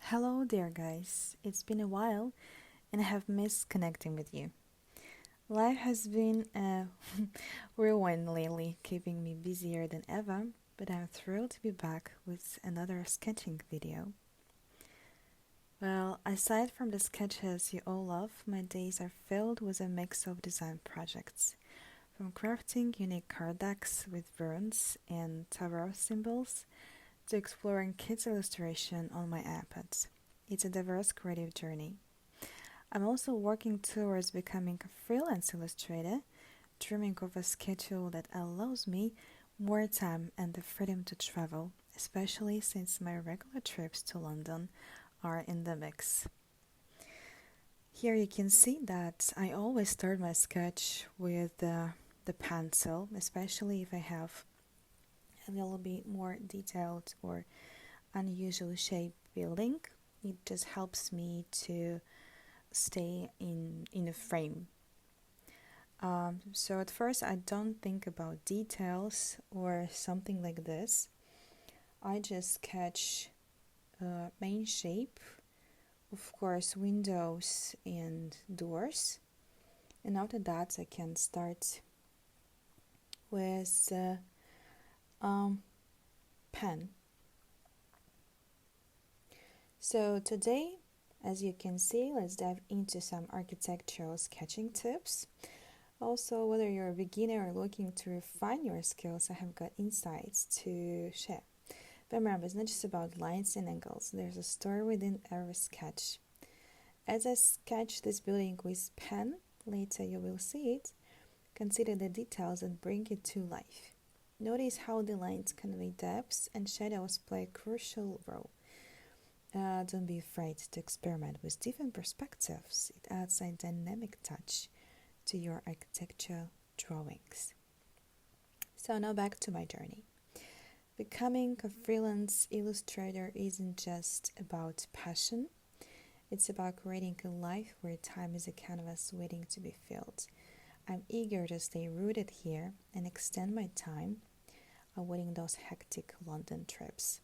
Hello there, guys. It's been a while and I have missed connecting with you. Life has been a whirlwind lately, keeping me busier than ever, but I'm thrilled to be back with another sketching video. Well, aside from the sketches you all love, my days are filled with a mix of design projects. From crafting unique card decks with runes and tarot symbols to exploring kids' illustration on my iPad. It's a diverse creative journey. I'm also working towards becoming a freelance illustrator, dreaming of a schedule that allows me more time and the freedom to travel, especially since my regular trips to London are in the mix. Here you can see that I always start my sketch with the pencil, especially if I have a little bit more detailed or unusual shape building. It just helps me to stay in a frame. So at first I don't think about details or something like this. I just sketch main shape, of course windows and doors, and after that I can start with pen. So today, as you can see, let's dive into some architectural sketching tips. Also, whether you're a beginner or looking to refine your skills, I have got insights to share. But remember, it's not just about lines and angles, there's a story within every sketch. As I sketch this building with pen, later you will see it, consider the details and bring it to life. Notice how the lines convey depths and shadows play a crucial role. Don't be afraid to experiment with different perspectives. It adds a dynamic touch to your architecture drawings. So now back to my journey. Becoming a freelance illustrator isn't just about passion, it's about creating a life where time is a canvas waiting to be filled. I'm eager to stay rooted here and extend my time avoiding those hectic London trips.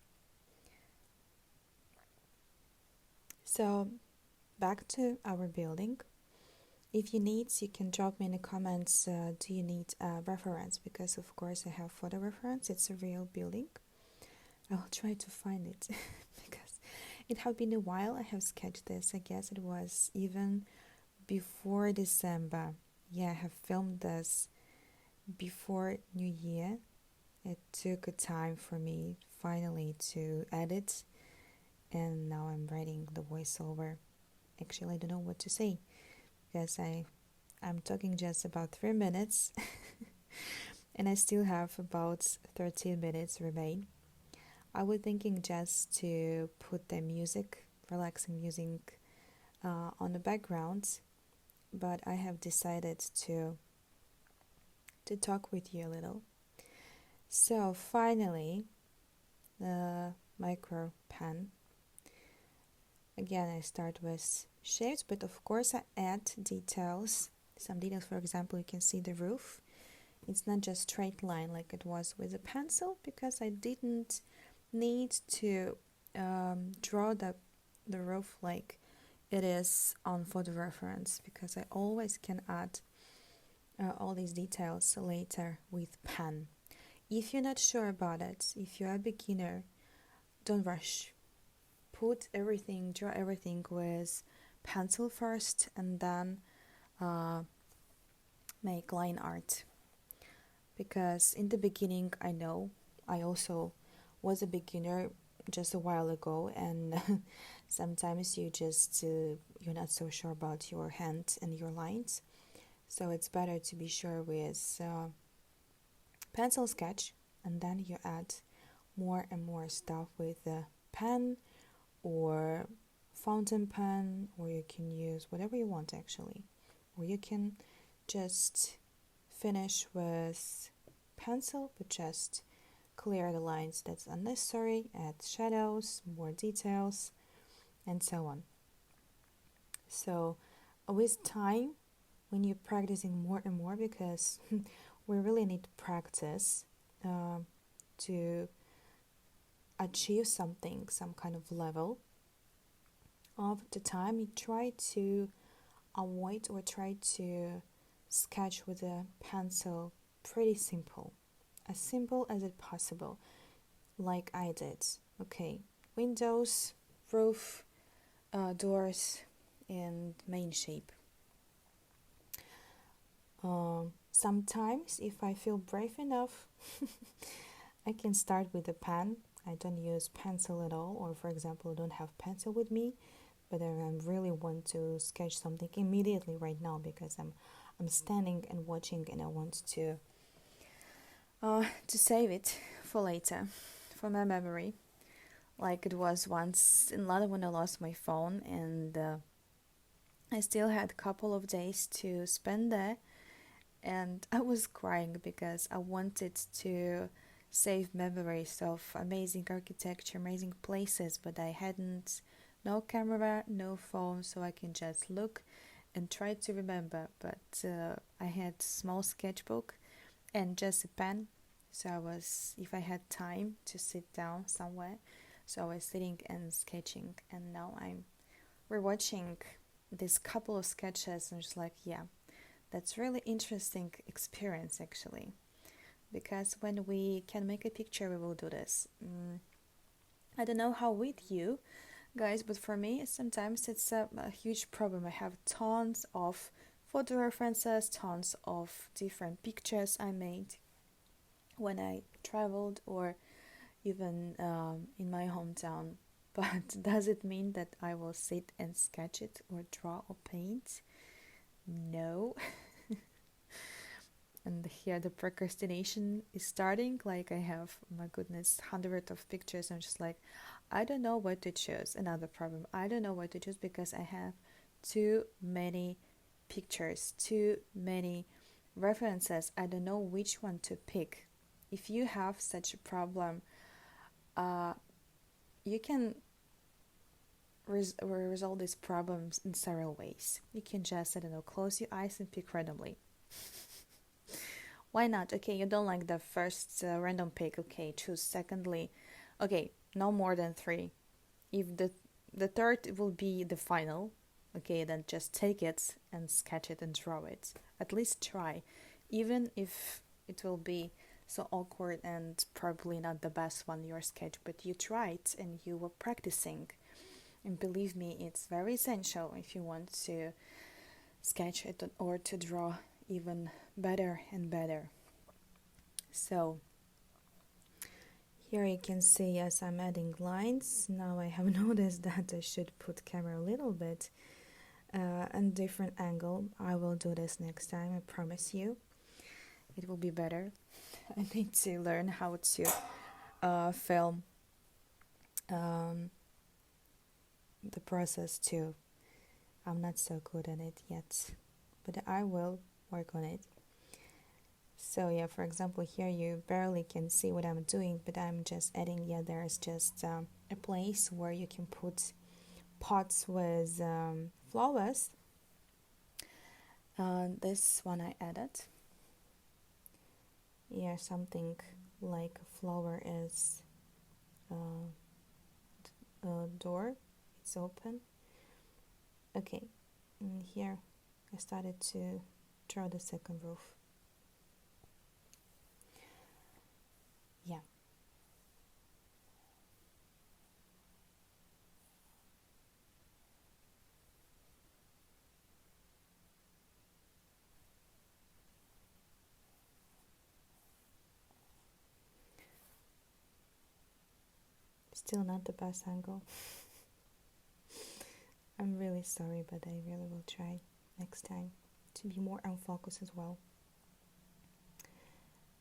So, back to our building. If you need, you can drop me in the comments. Do you need a reference? Because of course I have photo reference. It's a real building. I'll try to find it because it had been a while I have sketched this. I guess it was even before December. Yeah, I have filmed this before New Year. It took a time for me finally to edit, and now I'm writing the voiceover. Actually, I don't know what to say because I'm talking just about 3 minutes and I still have about 13 minutes remain. I was thinking just to put the music, relaxing music, on the background, but I have decided to talk with you a little. So finally, the micro pen. Again, I start with shapes, but of course I add details. Some details, for example, you can see the roof. It's not just straight line like it was with a pencil because I didn't need to draw the roof like it is on photo reference because I always can add all these details later with pen. If you're not sure about it, if you're a beginner, don't rush. Draw everything with pencil first and then uh, make line art. Because in the beginning, I know I also was a beginner just a while ago, and sometimes you're not so sure about your hand and your lines. So it's better to be sure with pencil sketch, and then you add more and more stuff with the pen or fountain pen, or you can use whatever you want actually, or you can just finish with pencil but just clear the lines that's unnecessary, add shadows, more details, and so on. So with time, when you're practicing more and more, because we really need practice to achieve something, some kind of level, of the time you try to avoid or try to sketch with a pencil pretty simple as it possible, like I did. Okay, windows, roof, doors, and main shape. Sometimes, if I feel brave enough, I can start with a pen. I don't use pencil at all, or for example, I don't have pencil with me, but I really want to sketch something immediately right now because I'm standing and watching, and I want to save it for later, for my memory. Like it was once in London when I lost my phone, and I still had a couple of days to spend there, and I was crying because I wanted to save memories of amazing architecture, amazing places, but I hadn't no camera, no phone, so I can just look and try to remember. But I had small sketchbook and just a pen, so I was, if I had time to sit down somewhere, so I was sitting and sketching. And now we're watching this couple of sketches and just like, yeah, that's really interesting experience actually, because when we can make a picture we will do this. I don't know how with you guys, but for me sometimes it's a huge problem. I have tons of photo references, tons of different pictures I made when I traveled or even in my hometown. But does it mean that I will sit and sketch it or draw or paint? No. And here the procrastination is starting. Like I have, my goodness, hundreds of pictures. I'm just like, I don't know what to choose. Another problem, I don't know what to choose because I have too many pictures, too many references. I don't know which one to pick. If you have such a problem, you can resolve these problems in several ways. You can just, I don't know, close your eyes and pick randomly. Why not? Okay, you don't like the first random pick. Okay, choose secondly. Okay, no more than three. If the third will be the final, okay, then just take it and sketch it and draw it. At least try, even if it will be so awkward and probably not the best one your sketch. But you tried and you were practicing, and believe me, it's very essential if you want to sketch it or to draw even better and better. So here you can see, yes, I'm adding lines. Now I have noticed that I should put camera a little bit and different angle. I will do this next time, I promise you. It will be better. I need to learn how to film the process too. I'm not so good at it yet, but I will work on it. So yeah, for example, here you barely can see what I'm doing, but I'm just adding, yeah, there's just a place where you can put pots with flowers. This one I added. Yeah, something like a flower is a door, it's open. Okay, and here I started to draw the second roof. Yeah. Still not the best angle. I'm really sorry, but I really will try next time to be more on focus as well,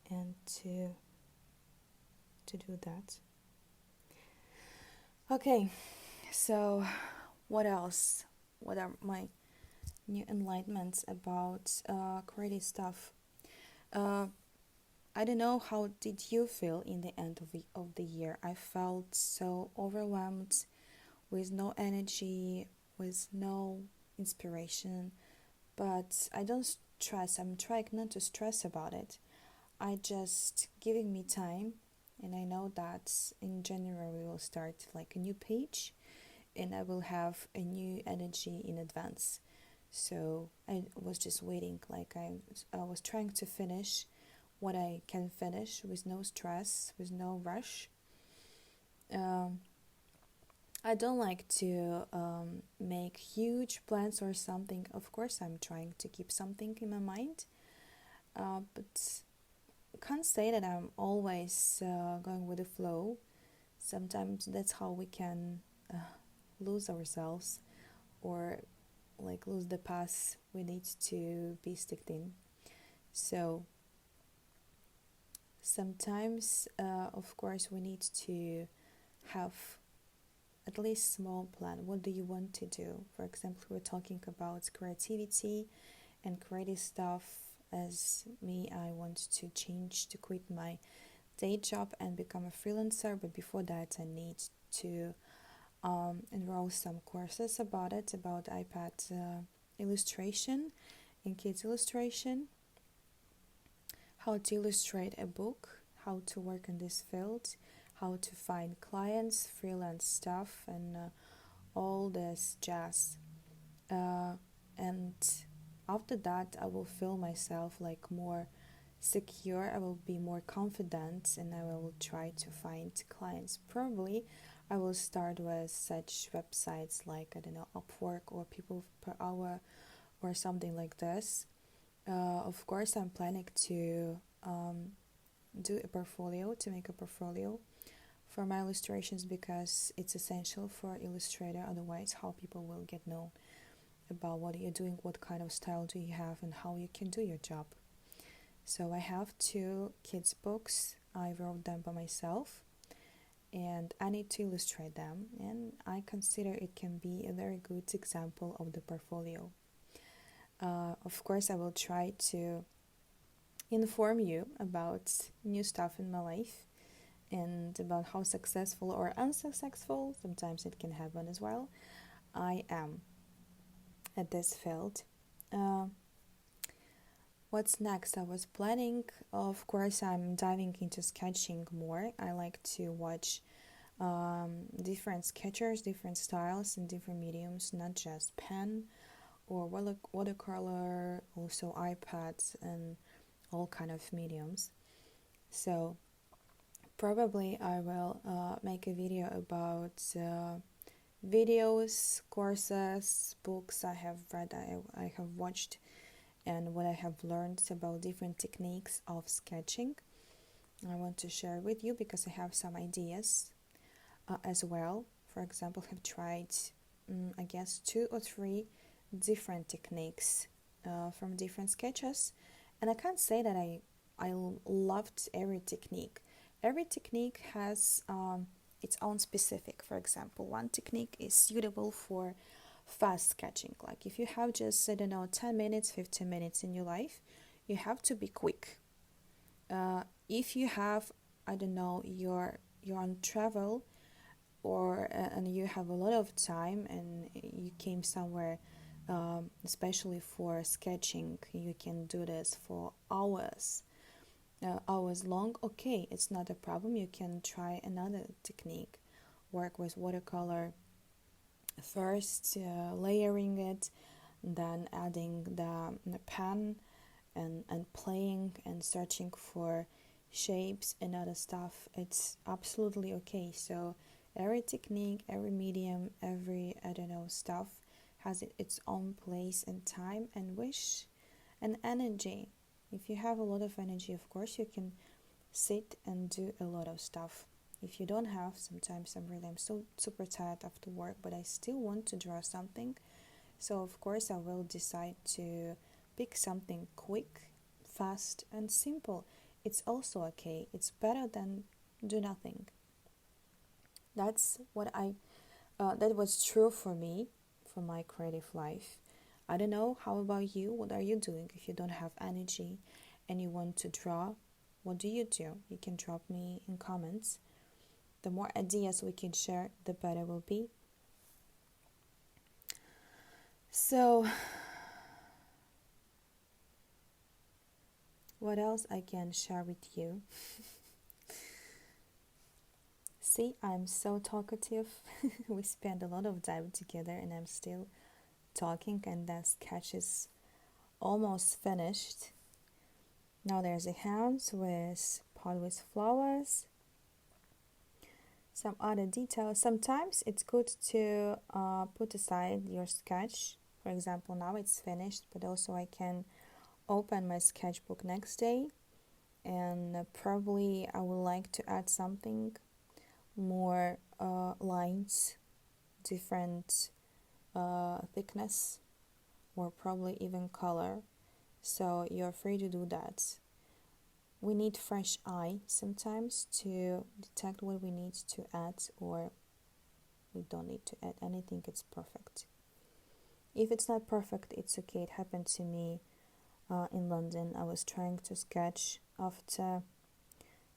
and to do that. Okay, so what else? What are my new enlightenments about creative stuff? Uh, I don't know, how did you feel in the end of the year? I felt so overwhelmed, with no energy, with no inspiration, but I don't stress. I'm trying not to stress about it. I just giving me time, and I know that in January we will start like a new page, and I will have a new energy in advance. So I was just waiting, like I was trying to finish what I can finish with no stress, with no rush. Um, I don't like to make huge plans or something. Of course, I'm trying to keep something in my mind, but can't say that I'm always going with the flow. Sometimes that's how we can lose ourselves, or like lose the path we need to be sticked in. So sometimes, of course, we need to have at least small plan. What do you want to do? For example, we're talking about creativity and creative stuff. As me, I want to change, to quit my day job and become a freelancer, but before that I need to enroll some courses about it, about iPad illustration and kids illustration, how to illustrate a book, how to work in this field, how to find clients, freelance stuff, and all this jazz. And after that, I will feel myself like more secure, I will be more confident, and I will try to find clients. Probably I will start with such websites like, I don't know, Upwork or People Per Hour or something like this. Of course, I'm planning to do a portfolio, to make a portfolio for my illustrations, because it's essential for Illustrator. Otherwise, how people will get known about what you're doing, what kind of style do you have, and how you can do your job. So I have 2 kids' books. I wrote them by myself, and I need to illustrate them, and I consider it can be a very good example of the portfolio. Of course, I will try to inform you about new stuff in my life and about how successful or unsuccessful, sometimes it can happen as well, I am at this field. Uh, what's next? I was planning, of course, I'm diving into sketching more. I like to watch different sketchers, different styles, and different mediums, not just pen or watercolor, also iPads and all kind of mediums. So probably I will make a video about videos, courses, books I have read, I have watched, and what I have learned about different techniques of sketching. I want to share with you because I have some ideas as well. For example, have tried, I guess, 2 or 3 different techniques from different sketches, and I can't say that I loved every technique. Every technique has its own specific. For example, one technique is suitable for fast sketching. Like if you have just, I don't know, 10 minutes, 15 minutes in your life, you have to be quick. If you have, I don't know, you're on travel, or and you have a lot of time and you came somewhere, especially for sketching, you can do this for hours, hours long. Okay, it's not a problem, you can try another technique. Work with watercolor first, layering it, then adding the pen, and playing and searching for shapes and other stuff. It's absolutely okay. So every technique, every medium, every, I don't know, stuff has its own place and time and wish and energy. If you have a lot of energy, of course you can sit and do a lot of stuff. If you don't have, sometimes I'm so super tired after work, but I still want to draw something. So of course I will decide to pick something quick, fast, and simple. It's also okay. It's better than do nothing. That's what that was true for me, for my creative life. I don't know, how about you? What are you doing if you don't have energy and you want to draw? What do? You can drop me in comments. The more ideas we can share, the better it will be. So what else I can share with you? See, I'm so talkative. We spend a lot of time together and I'm still talking, and that sketch is almost finished. Now there's a house with pot with flowers, some other details. Sometimes it's good to put aside your sketch. For example, now it's finished, but also I can open my sketchbook next day, and probably I would like to add something more lines, different thickness, or probably even color. So you're free to do that. We need fresh eye sometimes to detect what we need to add, or we don't need to add anything. It's perfect. If it's not perfect, it's okay. It happened to me in London. I was trying to sketch after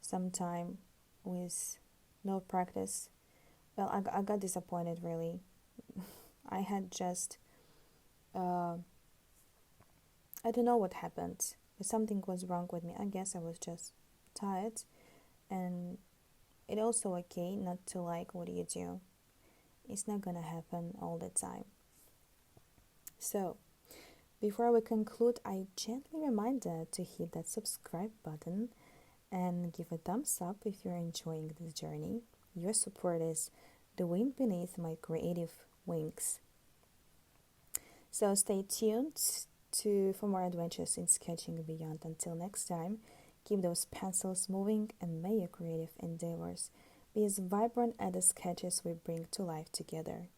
some time with no practice. Well, I got disappointed really. I had just, I don't know what happened, but something was wrong with me. I guess I was just tired, and it's also okay not to like what you do. It's not gonna happen all the time. So, before we conclude, I gently remind you to hit that subscribe button and give a thumbs up if you're enjoying this journey. Your support is the wind beneath my creative wings. So stay tuned for more adventures in sketching and beyond. Until next time, keep those pencils moving and may your creative endeavors be as vibrant as the sketches we bring to life together.